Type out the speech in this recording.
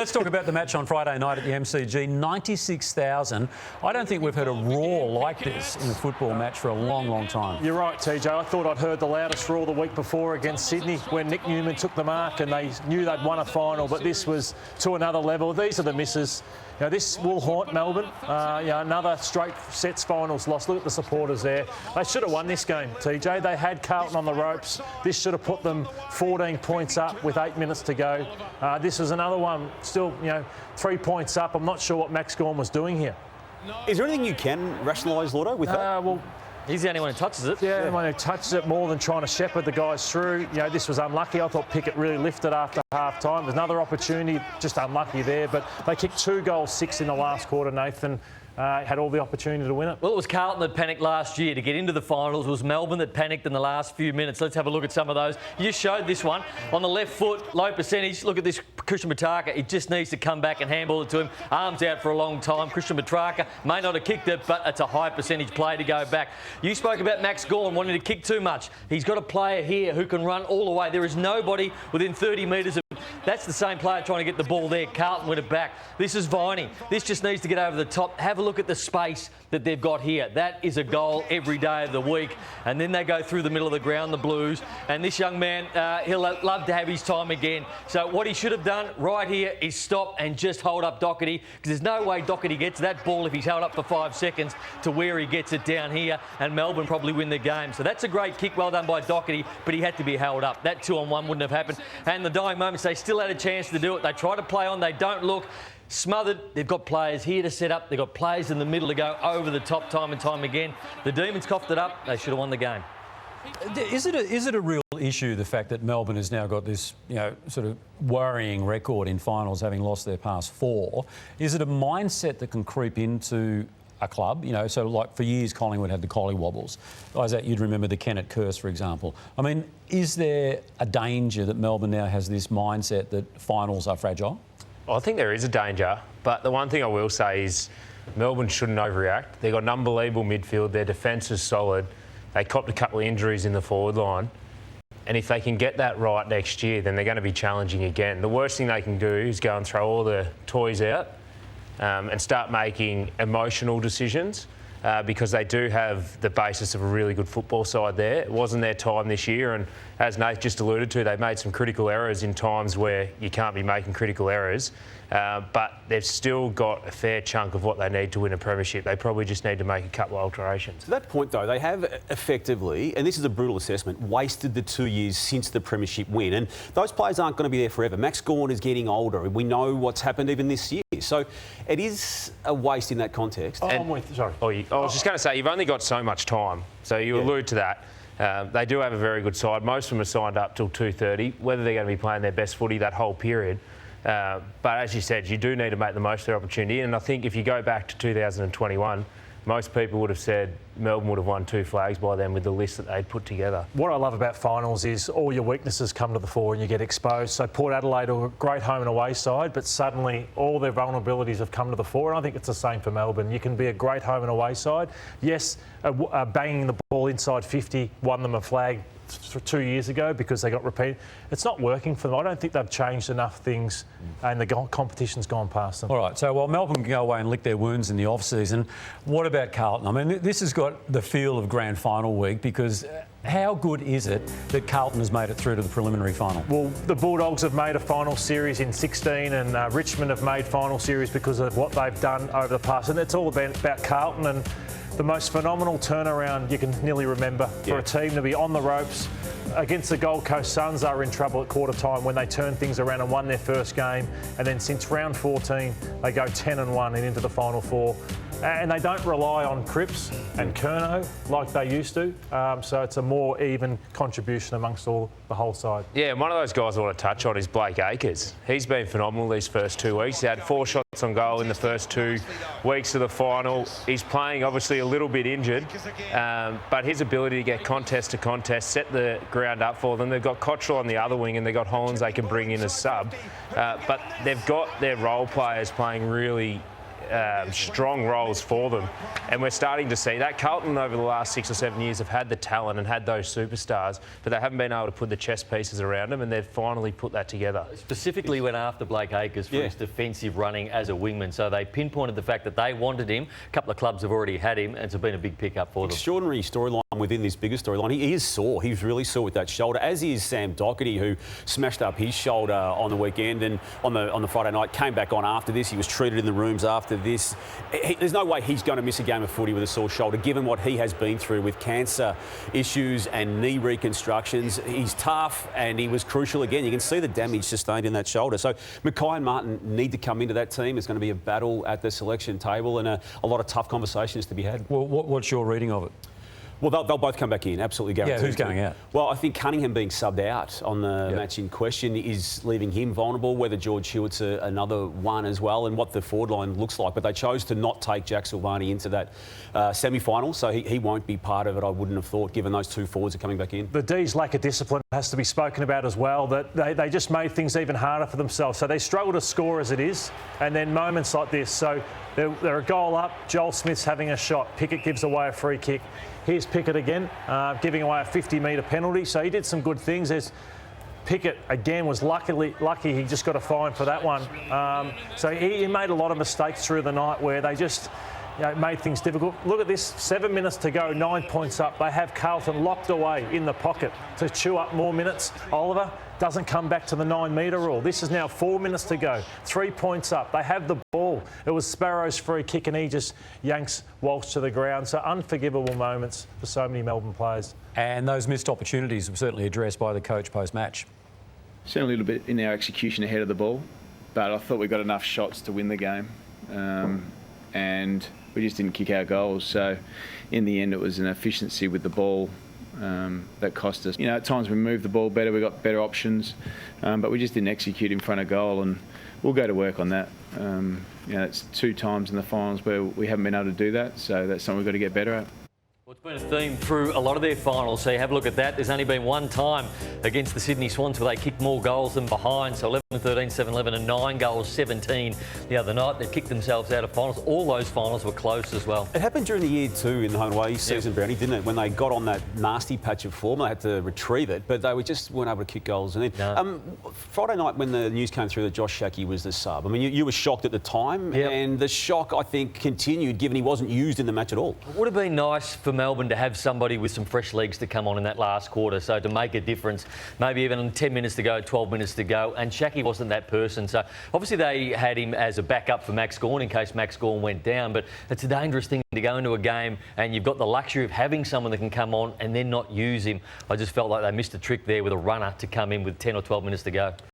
let's talk about the match on Friday night at the MCG. 96,000. I don't think we've heard a roar like this in a football match for a long, long time. You're right, TJ. I thought I'd heard the loudest roar the week before against Sydney when Nick Newman took the mark and they knew they'd won a final, but this was to another level. These are the misses. You know, this will haunt Melbourne. Another straight sets finals loss. Look at the supporters there. They should have won this game, TJ. They had Carlton on the ropes. This should have put them 14 points up with 8 minutes to go. This is another one, still, 3 points up. I'm not sure what Max Gawn was doing here. Is there anything you can rationalise, Lotto, with that? Well, he's the only one who touches it. Yeah, the only one who touches it more than trying to shepherd the guys through. This was unlucky. I thought Pickett really lifted after half-time. There's another opportunity, just unlucky there. But they kicked 2 goals, 6 in the last quarter, Nathan. Had all the opportunity to win it. Well, it was Carlton that panicked last year to get into the finals. It was Melbourne that panicked in the last few minutes. Let's have a look at some of those. You just showed this one. On the left foot, low percentage. Look at this Christian Petrarca. He just needs to come back and handball it to him. Arms out for a long time. Christian Petrarca may not have kicked it, but it's a high percentage play to go back. You spoke about Max Gawn wanting to kick too much. He's got a player here who can run all the way. There is nobody within 30 metres of him. That's the same player trying to get the ball there. Carlton win it back. This is Viney. This just needs to get over the top. Have a look at the space that they've got here. That is a goal every day of the week. And then they go through the middle of the ground, the Blues. And this young man, he'll love to have his time again. So what he should have done right here is stop and just hold up Doherty, because there's no way Doherty gets that ball if he's held up for 5 seconds to where he gets it down here, and Melbourne probably win the game. So that's a great kick, well done by Doherty, but he had to be held up. That 2-on-1 wouldn't have happened. And the dying moments, they still had a chance to do it. They try to play on, they don't look. Smothered. They've got players here to set up. They've got players in the middle to go over the top time and time again. The Demons coughed it up. They should have won the game. Is it a real issue, the fact that Melbourne has now got this, sort of worrying record in finals, having lost their past 4? Is it a mindset that can creep into a club? So like for years Collingwood had the Collie Wobbles. Isaac, you'd remember the Kennett curse, for example. I mean, is there a danger that Melbourne now has this mindset that finals are fragile? I think there is a danger, but the one thing I will say is Melbourne shouldn't overreact. They've got an unbelievable midfield. Their defence is solid. They copped a couple of injuries in the forward line. And if they can get that right next year, then they're going to be challenging again. The worst thing they can do is go and throw all the toys out and start making emotional decisions because they do have the basis of a really good football side there. It wasn't their time this year, and as Nate just alluded to, they made some critical errors in times where you can't be making critical errors, but they've still got a fair chunk of what they need to win a premiership. They probably just need to make a couple of alterations. To that point, though, they have effectively, and this is a brutal assessment, wasted the 2 years since the premiership win, and those players aren't going to be there forever. Max Gawn is getting older. We know what's happened even this year. So it is a waste in that context. I was just going to say, you've only got so much time, so you allude to that. They do have a very good side. Most of them are signed up till 2:30. Whether they're going to be playing their best footy that whole period. But as you said, you do need to make the most of their opportunity. And I think if you go back to 2021, most people would have said Melbourne would have won 2 flags by then with the list that they'd put together. What I love about finals is all your weaknesses come to the fore and you get exposed. So Port Adelaide are a great home and away side, but suddenly all their vulnerabilities have come to the fore. And I think it's the same for Melbourne. You can be a great home and away side. Yes, banging the ball inside 50 won them a flag 2 years ago because they got repeated. It's not working for them. I don't think they've changed enough things and the competition's gone past them. All right, so while Melbourne can go away and lick their wounds in the off-season, what about Carlton? I mean, this has got the feel of grand final week because how good is it that Carlton has made it through to the preliminary final? Well, the Bulldogs have made a final series in 16 and Richmond have made final series because of what they've done over the past. And it's all about Carlton and the most phenomenal turnaround you can nearly remember for a team to be on the ropes against the Gold Coast Suns. They were in trouble at quarter time when they turned things around and won their first game, and then since round 14 they go 10-1 and into the final 4. And they don't rely on Cripps and Curnow like they used to, so it's a more even contribution amongst the whole side. Yeah, and one of those guys I want to touch on is Blake Acres. He's been phenomenal these first 2 weeks. He had 4 shots on goal in the first 2 weeks of the final. He's playing obviously a little bit injured, but his ability to get contest to contest, set the ground up for them. They've got Cottrell on the other wing and they've got Hollands they can bring in as sub, but they've got their role players playing really strong roles for them. And we're starting to see that. Carlton over the last 6 or 7 years have had the talent and had those superstars, but they haven't been able to put the chess pieces around them, and they've finally put that together. Specifically went after Blake Acres for his defensive running as a wingman. So they pinpointed the fact that they wanted him. A couple of clubs have already had him, and it's been a big pickup for them. Extraordinary storyline within this bigger storyline. He is sore. He's really sore with that shoulder, as is Sam Doherty, who smashed up his shoulder on the weekend and on the Friday night, came back on after this. He was treated in the rooms after this. There's no way he's going to miss a game of footy with a sore shoulder, given what he has been through with cancer issues and knee reconstructions. He's tough, and he was crucial again. You can see the damage sustained in that shoulder. So Mackay and Martin need to come into that team. It's going to be a battle at the selection table and a lot of tough conversations to be had. Well, what's your reading of it? Well, they'll both come back in, absolutely guaranteed. Yeah, who's going out? Well, I think Cunningham being subbed out on the match in question is leaving him vulnerable, whether George Hewitt's another one as well, and what the forward line looks like. But they chose to not take Jack Silvani into that semi-final, so he won't be part of it, I wouldn't have thought, given those two forwards are coming back in. The D's lack of discipline has to be spoken about as well, that they just made things even harder for themselves. So they struggle to score as it is, and then moments like this. So they're a goal up, Joel Smith's having a shot, Pickett gives away a free kick. Here's Pickett again, giving away a 50-metre penalty. So he did some good things. There's Pickett, again, was lucky he just got a fine for that one. So he made a lot of mistakes through the night where they just made things difficult. Look at this, 7 minutes to go, 9 points up. They have Carlton locked away in the pocket to chew up more minutes. Oliver doesn't come back to the 9-metre rule. This is now 4 minutes to go, 3 points up. They have the ball. It was Sparrow's free kick and he just yanks Walsh to the ground. So unforgivable moments for so many Melbourne players. And those missed opportunities were certainly addressed by the coach post-match. Certainly a little bit in our execution ahead of the ball, but I thought we got enough shots to win the game. And we just didn't kick our goals. So in the end, it was an efficiency with the ball that cost us. At times we moved the ball better, we got better options, but we just didn't execute in front of goal, and we'll go to work on that. It's 2 times in the finals where we haven't been able to do that, so that's something we've got to get better at. Well, it's been a theme through a lot of their finals, so you have a look at that. There's only been one time against the Sydney Swans where they kicked more goals than behind, so 11-13, 7-11 and 9 goals, 17 the other night. They kicked themselves out of finals. All those finals were close as well. It happened during the year too in the home away season, Brownie, didn't it? When they got on that nasty patch of form, they had to retrieve it, but they just weren't able to kick goals. And then Friday night when the news came through that Josh Shackey was the sub, I mean, you were shocked at the time, and the shock, I think, continued given he wasn't used in the match at all. It would have been nice for Melbourne to have somebody with some fresh legs to come on in that last quarter, so to make a difference, maybe even 10 minutes to go, 12 minutes to go, and Shackey wasn't that person. So obviously they had him as a backup for Max Gawn in case Max Gawn went down, but it's a dangerous thing to go into a game and you've got the luxury of having someone that can come on and then not use him. I just felt like they missed a trick there with a runner to come in with 10 or 12 minutes to go.